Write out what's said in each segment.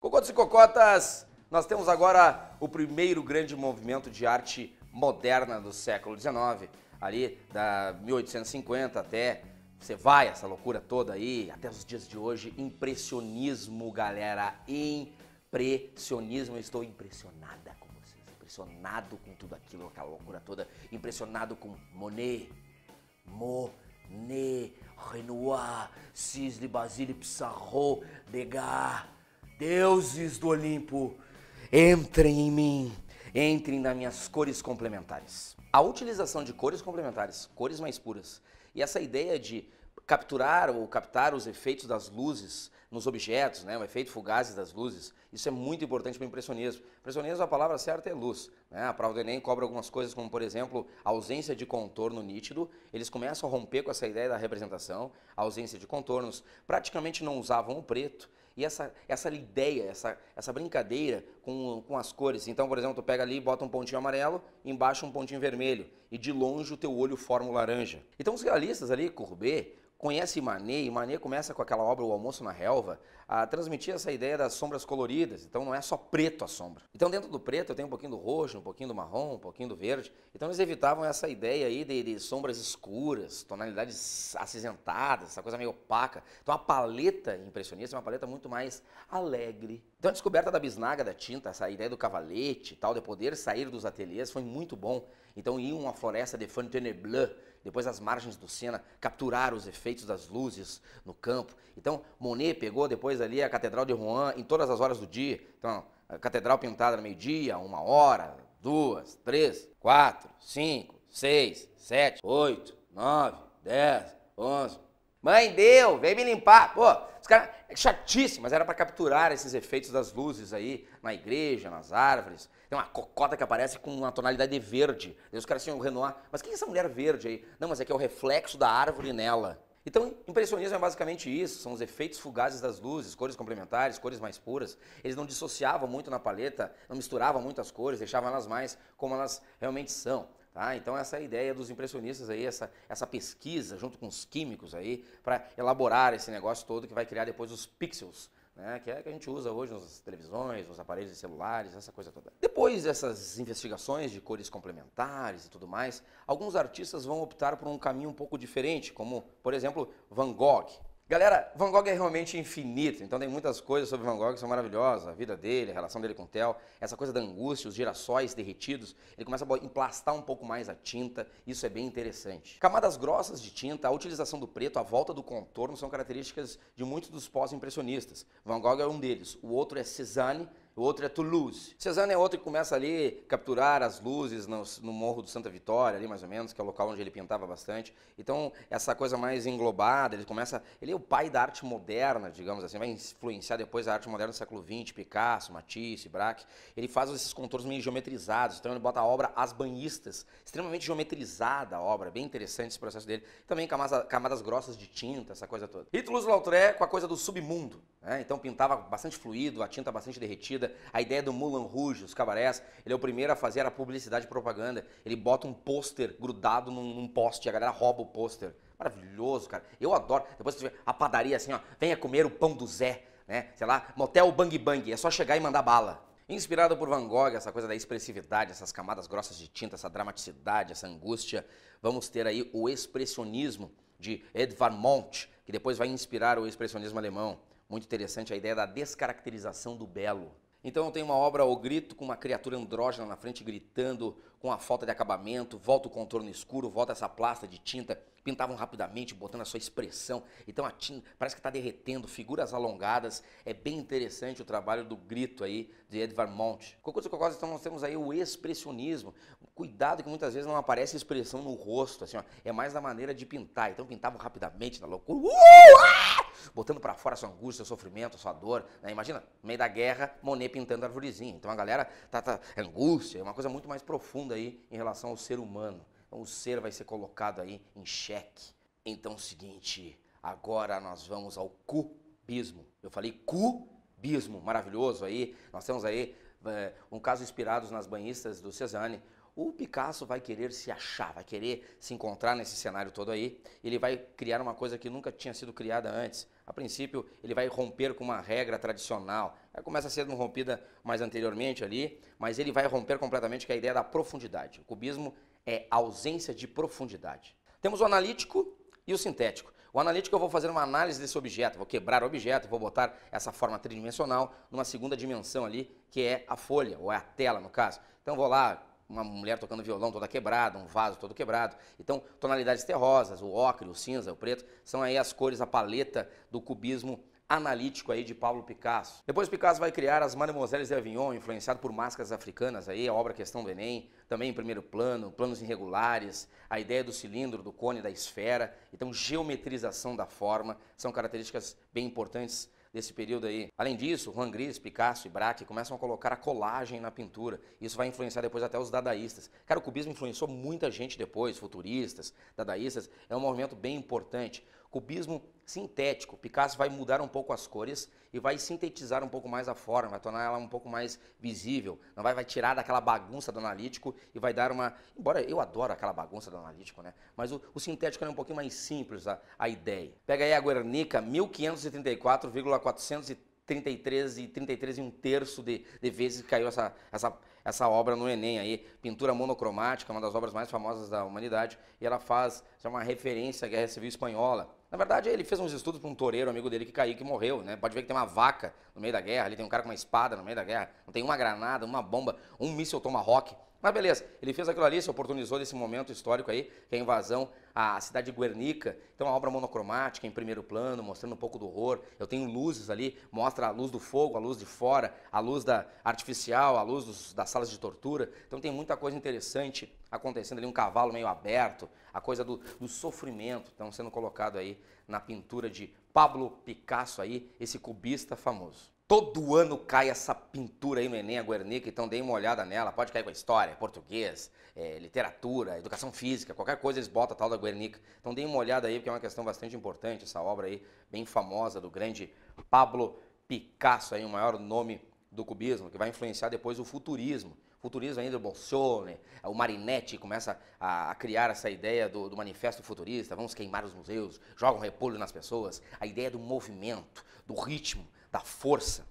Cocotos e cocotas, nós temos agora o primeiro grande movimento de arte moderna do século XIX, ali da 1850 até, você vai, essa loucura toda aí, até os dias de hoje, impressionismo, galera, impressionismo, eu estou impressionada com vocês, impressionado com tudo aquilo, aquela loucura toda, impressionado com Monet, Renoir, Sisley, Basile, Pissarro, Degas, deuses do Olimpo, entrem em mim, entrem nas minhas cores complementares. A utilização de cores complementares, cores mais puras, e essa ideia de capturar ou captar os efeitos das luzes nos objetos, né, o efeito fugazes das luzes, isso é muito importante para o impressionismo. Impressionismo, a palavra certa é luz, né? A prova do Enem cobra algumas coisas como, por exemplo, a ausência de contorno nítido. Eles começam a romper com essa ideia da representação, a ausência de contornos, praticamente não usavam o preto. E essa ideia, essa brincadeira com as cores. Então, por exemplo, tu pega ali e bota um pontinho amarelo, embaixo um pontinho vermelho, e de longe o teu olho forma o laranja. Então os realistas ali, Courbet, conhece Manet, e Manet começa com aquela obra O Almoço na Relva a transmitir essa ideia das sombras coloridas, então não é só preto a sombra. Então dentro do preto eu tenho um pouquinho do roxo, um pouquinho do marrom, um pouquinho do verde, então eles evitavam essa ideia aí de sombras escuras, tonalidades acinzentadas, essa coisa meio opaca. Então a paleta impressionista é uma paleta muito mais alegre. Então a descoberta da bisnaga da tinta, essa ideia do cavalete e tal, de poder sair dos ateliês foi muito bom. Então iam à floresta de Fontainebleau, depois as margens do Sena, capturar os efeitos das luzes no campo. Então Monet pegou depois ali a Catedral de Rouen em todas as horas do dia. Então a catedral pintada no meio-dia, 1h, 2, 3, 4, 5, 6, 7, 8, 9, 10, 11... Mãe, deu, vem me limpar. Pô, os caras, é chatíssimo, mas era para capturar esses efeitos das luzes aí na igreja, nas árvores. Tem uma cocota que aparece com uma tonalidade de verde. Daí os caras tinham o Renoir. Mas quem é essa mulher verde aí? Não, mas é que é o reflexo da árvore nela. Então, impressionismo é basicamente isso, são os efeitos fugazes das luzes, cores complementares, cores mais puras. Eles não dissociavam muito na paleta, não misturavam muito as cores, deixavam elas mais como elas realmente são. Tá? Então essa é a ideia dos impressionistas aí, essa pesquisa junto com os químicos aí para elaborar esse negócio todo que vai criar depois os pixels, né? Que é que a gente usa hoje nas televisões, nos aparelhos de celulares, essa coisa toda. Depois dessas investigações de cores complementares e tudo mais, alguns artistas vão optar por um caminho um pouco diferente, como, por exemplo, Van Gogh. Galera, Van Gogh é realmente infinito, então tem muitas coisas sobre Van Gogh que são maravilhosas, a vida dele, a relação dele com o Theo, essa coisa da angústia, os girassóis derretidos, ele começa a emplastar um pouco mais a tinta, isso é bem interessante. Camadas grossas de tinta, a utilização do preto, a volta do contorno são características de muitos dos pós-impressionistas. Van Gogh é um deles, o outro é Cézanne, o outro é Toulouse. Cézanne é outro que começa ali a capturar as luzes no Morro do Santa Vitória, ali mais ou menos, que é o local onde ele pintava bastante. Então, essa coisa mais englobada, ele é o pai da arte moderna, digamos assim, vai influenciar depois a arte moderna do século XX, Picasso, Matisse, Braque. Ele faz esses contornos meio geometrizados, então ele bota a obra As Banhistas, extremamente geometrizada a obra, bem interessante esse processo dele. Também camadas grossas de tinta, essa coisa toda. E Toulouse-Lautrec com a coisa do submundo, né? Então pintava bastante fluido, a tinta bastante derretida. A ideia do Moulin Rouge, os cabarés, ele é o primeiro a fazer a publicidade e propaganda. Ele bota um pôster grudado num poste e a galera rouba o pôster. Maravilhoso, cara. Eu adoro. Depois você vê a padaria assim, ó, venha comer o pão do Zé, né? Sei lá, motel Bang Bang, é só chegar e mandar bala. Inspirado por Van Gogh, essa coisa da expressividade, essas camadas grossas de tinta, essa dramaticidade, essa angústia, vamos ter aí o expressionismo de Edvard Munch, que depois vai inspirar o expressionismo alemão. Muito interessante a ideia da descaracterização do belo. Então eu tenho uma obra, O Grito, com uma criatura andrógena na frente gritando, com a falta de acabamento, volta o contorno escuro, volta essa plasta de tinta, pintavam rapidamente, botando a sua expressão. Então a tinta parece que está derretendo, figuras alongadas. É bem interessante o trabalho do Grito aí, de Edvard Munch. Cocotos e cocotas, então nós temos aí o expressionismo. Cuidado que muitas vezes não aparece expressão no rosto, assim, ó, é mais da maneira de pintar. Então pintavam rapidamente, na loucura, botando para fora a sua angústia, o seu sofrimento, a sua dor, né? Imagina, no meio da guerra, Monet pintando a arvorezinha. Então a galera angústia, é uma coisa muito mais profunda aí em relação ao ser humano. Então o ser vai ser colocado aí em xeque. Então é o seguinte, agora nós vamos ao cubismo. Eu falei cubismo, maravilhoso aí. Nós temos aí um caso inspirado nas banhistas do Cézanne. O Picasso vai querer se achar, vai querer se encontrar nesse cenário todo aí. Ele vai criar uma coisa que nunca tinha sido criada antes. A princípio, ele vai romper com uma regra tradicional. Aí começa a ser rompida mais anteriormente ali, mas ele vai romper completamente com a ideia da profundidade. O cubismo é ausência de profundidade. Temos o analítico e o sintético. O analítico eu vou fazer uma análise desse objeto, vou quebrar o objeto, vou botar essa forma tridimensional numa segunda dimensão ali, que é a folha, ou é a tela no caso. Então eu vou lá, uma mulher tocando violão toda quebrada, um vaso todo quebrado. Então, tonalidades terrosas, o ocre, o cinza, o preto, são aí as cores, a paleta do cubismo analítico aí de Pablo Picasso. Depois Picasso vai criar as Mademoiselles de Avignon, influenciado por máscaras africanas, aí a obra Questão do Enem, também em primeiro plano, planos irregulares, a ideia do cilindro, do cone, da esfera, então geometrização da forma, são características bem importantes desse período aí. Além disso, Juan Gris, Picasso e Braque começam a colocar a colagem na pintura. Isso vai influenciar depois até os dadaístas. Cara, o cubismo influenciou muita gente depois, futuristas, dadaístas, é um movimento bem importante. Cubismo sintético, Picasso vai mudar um pouco as cores e vai sintetizar um pouco mais a forma, vai tornar ela um pouco mais visível, não vai tirar daquela bagunça do analítico e vai dar uma... Embora eu adoro aquela bagunça do analítico, né? Mas o sintético é um pouquinho mais simples a ideia. Pega aí a Guernica, 1534,433 e 33 e um terço de vezes que caiu essa obra no Enem aí, pintura monocromática, uma das obras mais famosas da humanidade, e ela faz uma referência à Guerra Civil Espanhola. Na verdade, ele fez uns estudos para um toureiro, amigo dele, que caiu e que morreu, né? Pode ver que tem uma vaca no meio da guerra, ali tem um cara com uma espada no meio da guerra, não tem uma granada, uma bomba, um míssil Tomahawk. Mas beleza, ele fez aquilo ali, se oportunizou desse momento histórico aí, que é a invasão à cidade de Guernica. Então, a obra monocromática em primeiro plano, mostrando um pouco do horror. Eu tenho luzes ali, mostra a luz do fogo, a luz de fora, a luz artificial, a luz das salas de tortura. Então, tem muita coisa interessante acontecendo ali, um cavalo meio aberto, a coisa do sofrimento, então sendo colocado aí na pintura de Pablo Picasso aí, esse cubista famoso. Todo ano cai essa pintura aí no Enem, a Guernica, então deem uma olhada nela, pode cair com a história, português, literatura, educação física, qualquer coisa eles botam a tal da Guernica. Então deem uma olhada aí, porque é uma questão bastante importante, essa obra aí, bem famosa, do grande Pablo Picasso, aí, o maior nome do cubismo, que vai influenciar depois o futurismo. Futurismo ainda, o Bolsone, o Marinetti começa a criar essa ideia do manifesto futurista, vamos queimar os museus, jogam repolho nas pessoas, a ideia do movimento, do ritmo, da força.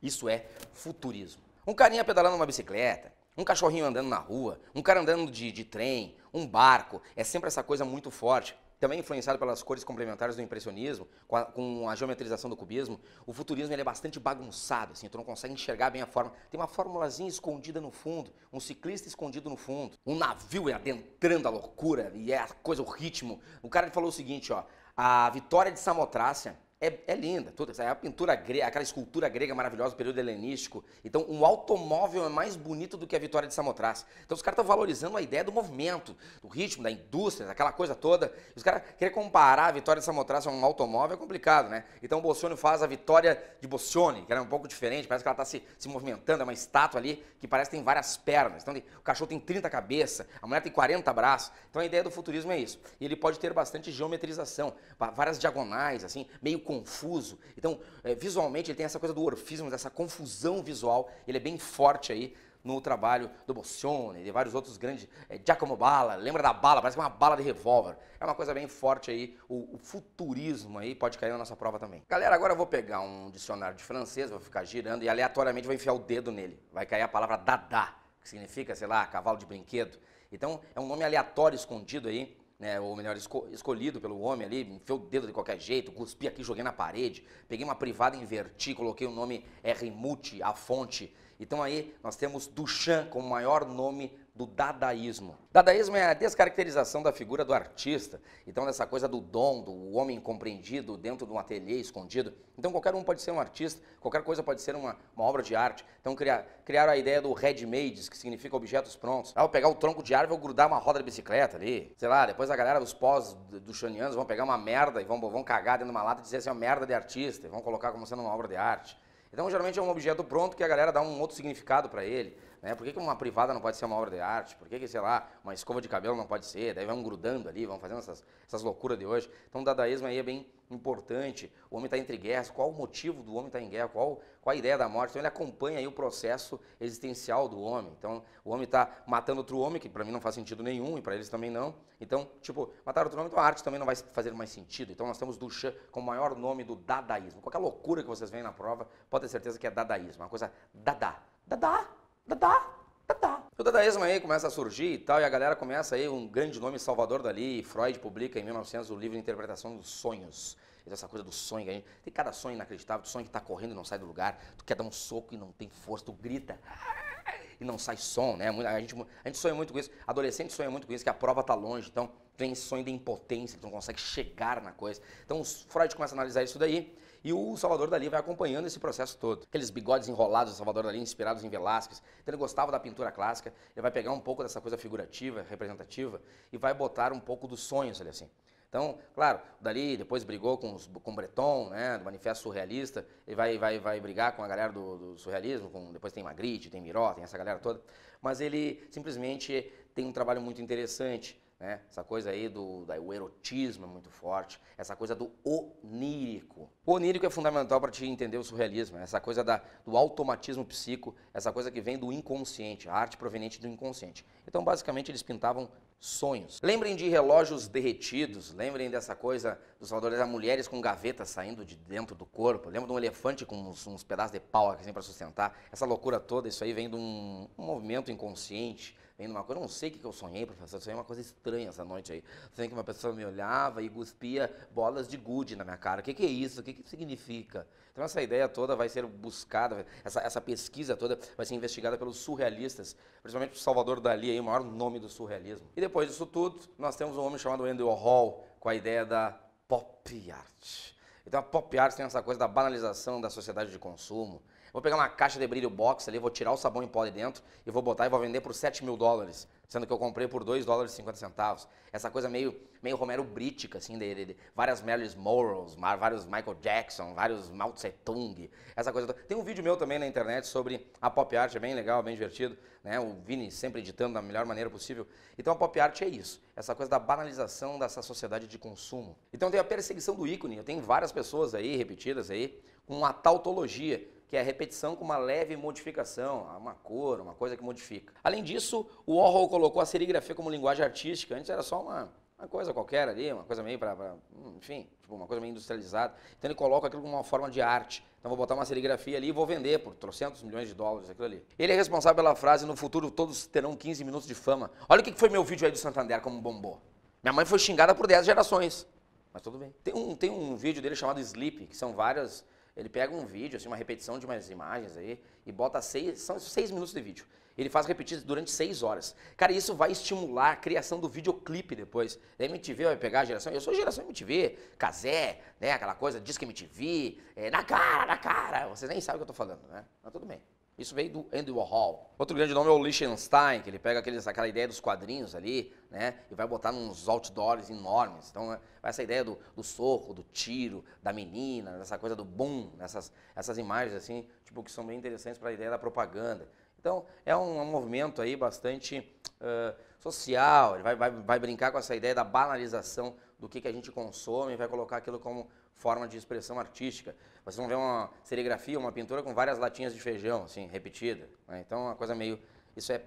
Isso é futurismo. Um carinha pedalando uma bicicleta, um cachorrinho andando na rua, um cara andando de trem, um barco, é sempre essa coisa muito forte. Também influenciado pelas cores complementares do impressionismo, com a geometrização do cubismo, o futurismo ele é bastante bagunçado, assim, tu não consegue enxergar bem a forma. Tem uma formulazinha escondida no fundo, um ciclista escondido no fundo, um navio adentrando a loucura, e é a coisa, o ritmo. O cara falou o seguinte, ó, a vitória de Samotrácia é linda, tudo. É a pintura grega, aquela escultura grega maravilhosa do período helenístico. Então, um automóvel é mais bonito do que a vitória de Samotrácia. Então, os caras estão valorizando a ideia do movimento, do ritmo, da indústria, daquela coisa toda. Os caras querem comparar a vitória de Samotrácia a um automóvel é complicado, né? Então, o Boccioni faz a vitória de Boccioni, que era um pouco diferente, parece que ela está se movimentando, é uma estátua ali que parece que tem várias pernas. Então, o cachorro tem 30 cabeças, a mulher tem 40 braços. Então, a ideia do futurismo é isso. E ele pode ter bastante geometrização, várias diagonais, assim, meio confuso. Então, visualmente, ele tem essa coisa do orfismo, dessa confusão visual. Ele é bem forte aí no trabalho do Boccioni, de vários outros grandes. Giacomo Balla, lembra da bala? Parece que é uma bala de revólver. É uma coisa bem forte aí. O futurismo aí pode cair na nossa prova também. Galera, agora eu vou pegar um dicionário de francês, vou ficar girando e aleatoriamente vou enfiar o dedo nele. Vai cair a palavra dada, que significa, sei lá, cavalo de brinquedo. Então, é um nome aleatório escondido aí, né, ou melhor, escolhido pelo homem ali, enfiou o dedo de qualquer jeito, cuspi aqui, joguei na parede, peguei uma privada, inverti, coloquei o nome Rimucci, a fonte. Então aí nós temos Duchamp como maior nome do dadaísmo. Dadaísmo é a descaracterização da figura do artista. Então dessa coisa do dom, do homem compreendido dentro de um ateliê escondido. Então qualquer um pode ser um artista, qualquer coisa pode ser uma obra de arte. Então criaram a ideia do ready-made, que significa objetos prontos. Ah, vou pegar o tronco de árvore e vou grudar uma roda de bicicleta ali. Sei lá, depois a galera dos pós-duchanianos vão pegar uma merda e vão cagar dentro de uma lata e dizer assim, é uma merda de artista, e vão colocar como sendo uma obra de arte. Então, geralmente é um objeto pronto que a galera dá um outro significado para ele. né? Por que que uma privada não pode ser uma obra de arte? Por que que, sei lá, uma escova de cabelo não pode ser? Daí vão grudando ali, vão fazendo essas loucuras de hoje. Então o dadaísmo aí é bem importante. O homem está entre guerras, qual o motivo do homem estar em guerra? Qual a ideia da morte? Então ele acompanha aí o processo existencial do homem. Então o homem está matando outro homem, que para mim não faz sentido nenhum e para eles também não. Então, tipo, matar outro homem, então a arte também não vai fazer mais sentido. Então nós temos Duchamp como o maior nome do dadaísmo. Qualquer loucura que vocês veem na prova, pode ter certeza que é dadaísmo. Uma coisa dada. Dada, dada, dada. O dadaísmo aí começa a surgir e tal, e a galera começa aí, um grande nome, Salvador Dalí. Freud publica em 1900 o livro de interpretação dos sonhos. Então, essa coisa do sonho, que a gente tem cada sonho inacreditável, tu sonha que tá correndo e não sai do lugar, tu quer dar um soco e não tem força, tu grita e não sai som, né? A gente sonha muito com isso, adolescente sonha muito com isso, que a prova tá longe, então tem esse sonho de impotência, que tu não consegue chegar na coisa. Então, Freud começa a analisar isso daí, e o Salvador Dalí vai acompanhando esse processo todo. Aqueles bigodes enrolados do Salvador Dalí, inspirados em Velázquez. Então ele gostava da pintura clássica, ele vai pegar um pouco dessa coisa figurativa, representativa, e vai botar um pouco dos sonhos ali assim. Então, claro, o Dalí depois brigou com Breton, né, do Manifesto Surrealista, ele vai brigar com a galera do surrealismo, depois tem Magritte, tem Miró, tem essa galera toda, mas ele simplesmente tem um trabalho muito interessante, né? Essa coisa aí do erotismo é muito forte, essa coisa do onírico. O onírico é fundamental para te entender o surrealismo, essa coisa do automatismo psíquico, essa coisa que vem do inconsciente, a arte proveniente do inconsciente. Então, basicamente, eles pintavam sonhos. Lembrem de relógios derretidos, lembrem dessa coisa dos Salvadores, das mulheres com gavetas saindo de dentro do corpo, lembra de um elefante com uns pedaços de pau assim para sustentar. Essa loucura toda, isso aí vem de um movimento inconsciente, vem de uma coisa, eu não sei o que eu sonhei, professor, eu sonhei uma coisa estranha essa noite aí. Sonhei que uma pessoa me olhava e cuspia bolas de gude na minha cara. O que é isso? O que significa? Então essa ideia toda vai ser buscada, essa pesquisa toda vai ser investigada pelos surrealistas, principalmente o Salvador Dalí, aí, o maior nome do surrealismo. E depois disso tudo, nós temos um homem chamado Andy Warhol, com a ideia da pop art. Então a pop art tem essa coisa da banalização da sociedade de consumo. Vou pegar uma caixa de brilho box ali, vou tirar o sabão em pó de dentro e vou botar e vou vender por $7.000, sendo que eu comprei por $2,50. Essa coisa meio Romero Brítica, assim, de várias Marilyn Monroe, vários Michael Jackson, vários Mao Tse Tung, essa coisa toda. Tem um vídeo meu também na internet sobre a pop art, é bem legal, bem divertido, né? O Vini sempre editando da melhor maneira possível. Então a pop art é isso, essa coisa da banalização dessa sociedade de consumo. Então tem a perseguição do ícone, eu tenho várias pessoas aí, repetidas aí, com uma tautologia, que é a repetição com uma leve modificação, uma cor, uma coisa que modifica. Além disso, o Warhol colocou a serigrafia como linguagem artística. Antes era só uma coisa qualquer ali, uma coisa meio enfim, tipo uma coisa meio industrializada. Então ele coloca aquilo como uma forma de arte. Então vou botar uma serigrafia ali e vou vender por $300 milhões aquilo ali. Ele é responsável pela frase, no futuro todos terão 15 minutos de fama. Olha o que foi meu vídeo aí do Santander, como bombou. Minha mãe foi xingada por 10 gerações, mas tudo bem. Tem um vídeo dele chamado Sleep, que são várias... Ele pega um vídeo, assim, uma repetição de umas imagens aí, e bota são 6 minutos de vídeo. Ele faz repetir durante 6 horas. Cara, isso vai estimular a criação do videoclipe depois. A MTV vai pegar a geração, eu sou geração MTV, Cazé, né, aquela coisa, Disque MTV, na cara. Vocês nem sabem o que eu tô falando, né? Mas tudo bem. Isso veio do Andy Warhol. Outro grande nome é o Lichtenstein, que ele pega aquela ideia dos quadrinhos ali, né, e vai botar nos outdoors enormes. Então, essa ideia do soco, do tiro, da menina, dessa coisa do boom, essas imagens assim, tipo, que são bem interessantes para a ideia da propaganda. Então, é um movimento aí bastante social, ele vai brincar com essa ideia da banalização do que a gente consome e vai colocar aquilo como forma de expressão artística. Vocês vão ver uma serigrafia, uma pintura com várias latinhas de feijão, assim, repetida, né? Então, uma coisa meio... Isso é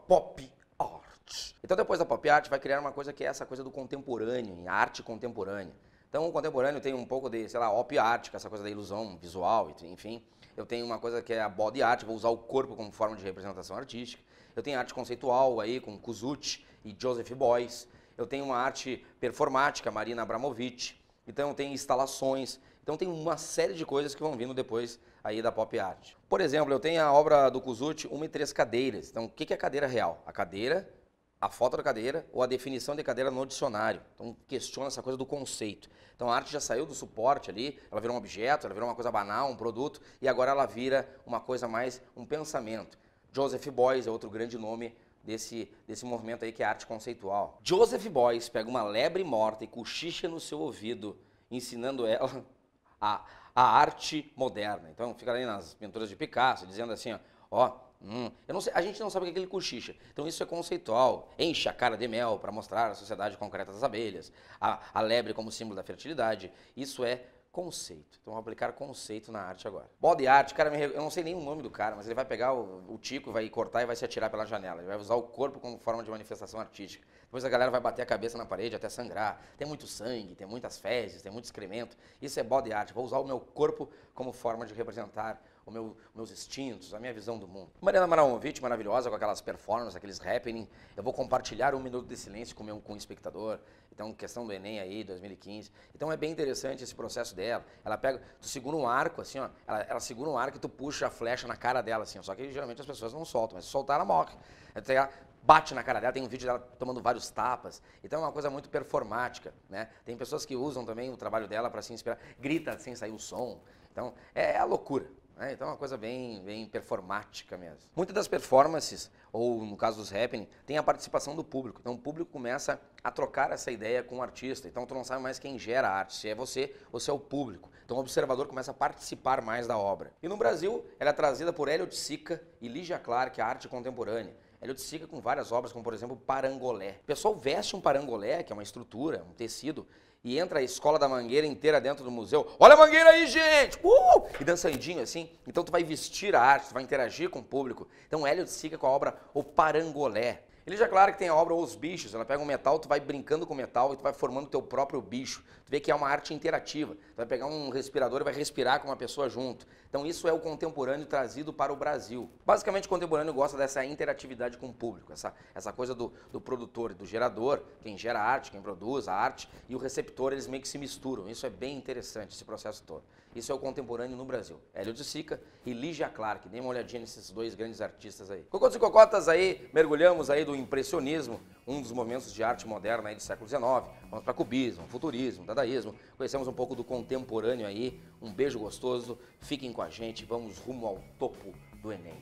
pop art. Então, depois da pop art, vai criar uma coisa que é essa coisa do contemporâneo, a arte contemporânea. Então, o contemporâneo tem um pouco de, sei lá, op art, que é essa coisa da ilusão visual, enfim. Eu tenho uma coisa que é a body art, vou usar o corpo como forma de representação artística. Eu tenho arte conceitual aí, com Kuzuti e Joseph Beuys. Eu tenho uma arte performática, Marina Abramovic. Então, tem instalações. Então, tem uma série de coisas que vão vindo depois aí da pop art. Por exemplo, eu tenho a obra do Kuzuti, 1 e 3 cadeiras. Então, o que é a cadeira real? A cadeira, a foto da cadeira ou a definição de cadeira no dicionário. Então, questiona essa coisa do conceito. Então, a arte já saiu do suporte ali, ela virou um objeto, ela virou uma coisa banal, um produto, e agora ela vira uma coisa mais, um pensamento. Joseph Beuys é outro grande nome desse movimento aí que é arte conceitual. Joseph Beuys pega uma lebre morta e cochicha no seu ouvido, ensinando ela a arte moderna. Então fica ali nas pinturas de Picasso, dizendo assim, Ó, eu não sei, a gente não sabe o que é aquele cochicha. Então isso é conceitual. Enche a cara de mel para mostrar a sociedade concreta das abelhas, a lebre como símbolo da fertilidade. Isso é conceito. Então vou aplicar conceito na arte agora. Body art, cara, eu não sei nem o nome do cara, mas ele vai pegar o tico, vai cortar e vai se atirar pela janela. Ele vai usar o corpo como forma de manifestação artística. Depois a galera vai bater a cabeça na parede até sangrar. Tem muito sangue, tem muitas fezes, tem muito excremento. Isso é body art. Vou usar o meu corpo como forma de representar meus instintos, a minha visão do mundo. Mariana Maramovic, maravilhosa, com aquelas performances, aqueles happening. Eu vou compartilhar 1 minuto de silêncio com o espectador. Então, questão do Enem aí, 2015. Então, é bem interessante esse processo dela. Ela pega, tu segura um arco, assim, ó. Ela segura um arco e tu puxa a flecha na cara dela, assim, ó. Só que geralmente as pessoas não soltam, mas se soltar, ela morre. Ela bate na cara dela, tem um vídeo dela tomando vários tapas. Então, é uma coisa muito performática, né? Tem pessoas que usam também o trabalho dela para se inspirar. Grita sem sair o som. Então, é a loucura. Então é uma coisa bem performática mesmo. Muitas das performances, ou no caso dos happening, tem a participação do público. Então o público começa a trocar essa ideia com o artista. Então tu não sabe mais quem gera a arte, se é você ou se é o público. Então o observador começa a participar mais da obra. E no Brasil, ela é trazida por Hélio de Sica e Lígia Clark, a arte contemporânea. Hélio de Sica com várias obras, como por exemplo Parangolé. O pessoal veste um parangolé, que é uma estrutura, um tecido, e entra a Escola da Mangueira inteira dentro do museu. Olha a mangueira aí, gente! E dançandinho assim. Então tu vai vestir a arte, tu vai interagir com o público. Então Hélio de Sica com a obra O Parangolé. Ele já claro que tem a obra Os Bichos, ela pega um metal, tu vai brincando com o metal e tu vai formando o teu próprio bicho. Tu vê que é uma arte interativa. Tu vai pegar um respirador e vai respirar com uma pessoa junto. Então isso é o contemporâneo trazido para o Brasil. Basicamente o contemporâneo gosta dessa interatividade com o público, essa coisa do produtor e do gerador, quem gera a arte, quem produz a arte, e o receptor, eles meio que se misturam. Isso é bem interessante, esse processo todo. Isso é o contemporâneo no Brasil. Hélio de Sica e Lígia Clark. Dê uma olhadinha nesses dois grandes artistas aí. Cocotos e cocotas aí, mergulhamos aí do impressionismo, um dos momentos de arte moderna aí do século XIX. Vamos para cubismo, futurismo, dadaísmo. Conhecemos um pouco do contemporâneo aí. Um beijo gostoso. Fiquem com a gente. Vamos rumo ao topo do Enem.